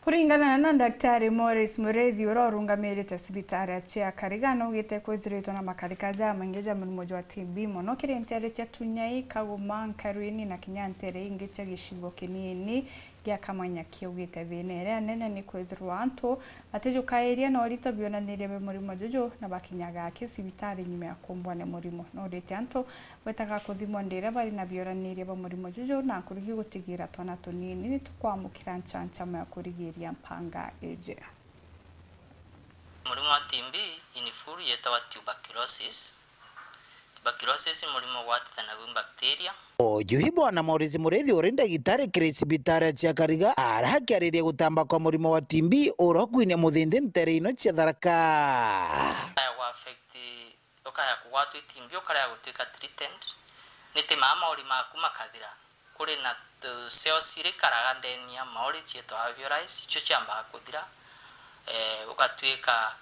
Kuringana na Daktari Morris Murezi urorungamirite sibitari cia Karigano ugite kwithiritwo na makarika ja maingi ja murimu wa TB muno kirintere cia Tunyai, Kagoma, Nkaruini na kinyantere ingi cia gicigo kinini gia Kamanya kiugite thina iria nene ni kwithirwa antu atijukairia no rito bionanirie be murimu juju na bakinyaga kisibitari nyuma ya kumbwa ni murimu no rite antu wetaga kuthimwo ndire bari na bionanirie be murimu juju na kurihi gutigira twana tunini ni tukwamukira nchancama ya kurigiria mpanga eje. Murimu wa TB inifuru yetawa tuberculosis. Tuberculosis murimu gwatithana gwi bacteria. Ojuhi Bwana Morris Murezi urinda gitare kirisibitari cia Kariga arahakiariria gutamba kwa murimu wa TB urokwine muthindi ntere ino cia Tharaka. Ya affect ukaya kugwatwa TB ukaya gutuika treated niti mauri maku makathira kuri na cells iri karaga ndeni ya mauri chieto alveoli icho chiamba kuthira ukatuika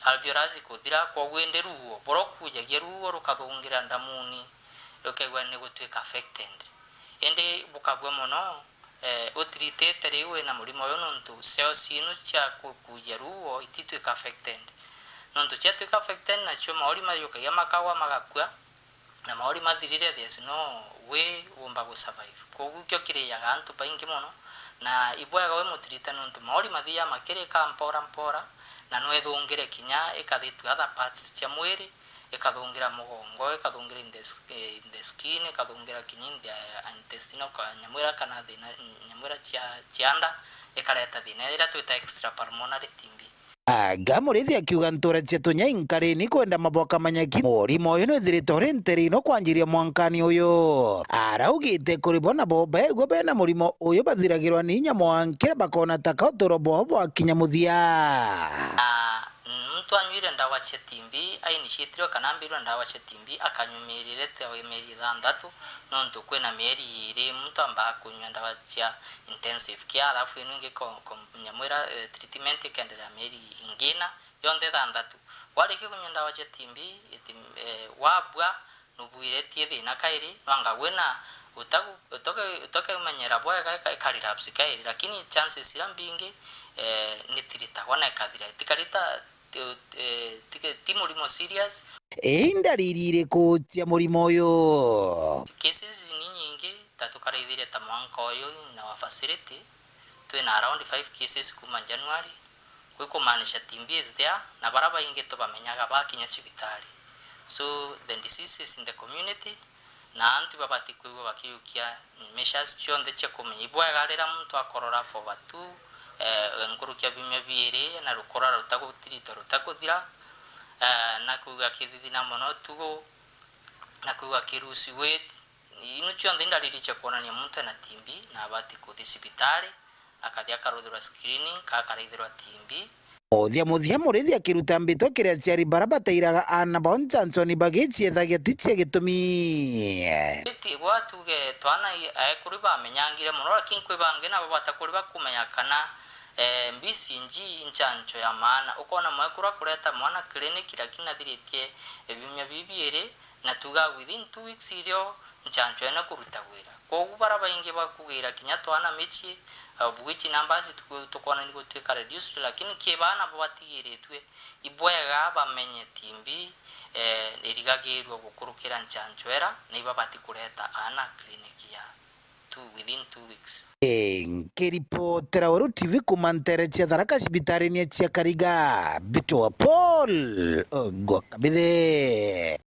alveoli kuthira kwa gwende ruo borokujagia ruo rukathungira ndamuni rukegwa ni gutuika affected ende bukabwe muno utritete riwe na murimo yo nontu cells ino cha kuja ruo itituika affected nontu cha tuika affected na cho mauri mayoka ya makawa magakua na mauri mathirire there's no way womba go survive kogukyo kiriya gantu baingi muno na ibwaga we mutirita nontu mauri mathia makire ka mpora na no ethungire kinya ikathitu other parts cia mwiri ikathungira mugongo ikathungira in the skin ikathungira kinyindi intestinal ka nyamwira kana thina nyamwira cianda ikareta thina ira twita extrapulmonary TB. Aga Murezi akiuga ntura cia Tunyai, Nkarini kwenda maboka manyaki murimu uyu nwithirite ri nterino kwanjiria mwankani uyu araugite kuribona boba egwe bena murimu uyu bathiragirwa ni nyamuankire bakona taka uturo bwao bwakinya muthia. Mtu anywire ndawa cia TB ainiciatirwe kana mbirwe ndawa cia TB akanyumirire tewe meri 6 nontu kwina meri iri mtu amba kunywa ndawa cia intensive care alafu inungi nyamwira treatment ikendelea meri ingina yonde 6 wariki kunywa ndawa cia TB wabwa nubuiretie thina kairi wanga wena utoke umenyera bwega ikarelapse kairi lakini chances ira mbingi ni tirita wana ikathira tikarita ti murimu serious ndariri iriku cia murimu uyu. Cases ni nyingi tatukarithire ta mwanka uyu na wa facility twina around 5 cases kuma January kwikumanisha TB is there na baraba ingi tubamenyaga bakinya cibitari so the diseases in the community na antu babati kwigwa bakiukia measures chonde cia kumenya ibwaga rira muntu akorora for 2 ngurukia bimya biere na rukora rutagutirito rutakuthira na kuga kithithina muno tugo na kuga kirusi weight ino chonde ndariri cia kuonania muntu na TB na abati kuthi cibitari akathia karuthirwa screening kakarithirwa TB. Muthia Murezi akiruta mbitwa kiria ciari barabatairaga ana bonchanchoni bagichiethagia ticia gitumi gwatuge twana kuri bamenyangire muno lakini kwi bangi na babata kuri bakumenya kana BCG inchancho ya maana ukona mwekura kureta mwana clinic lakini athiritie ebimya bibire na tuga within 2 weeks irio nchancho ena kuruta wira kogu baraba ingi bakugira kinya twana mechi of which numbers tukona ni gutwika reduced lakini kibana babatigiritwe ibwega bamenye TB irigagirwa gukurukira nchancho era ni babati kureta ana clinic ya within 2 weeks. Nkiripotera Uru TV kumantere cia Tharaka cibitari-ini cia Kariga Bitwa Paul Gwakabithe.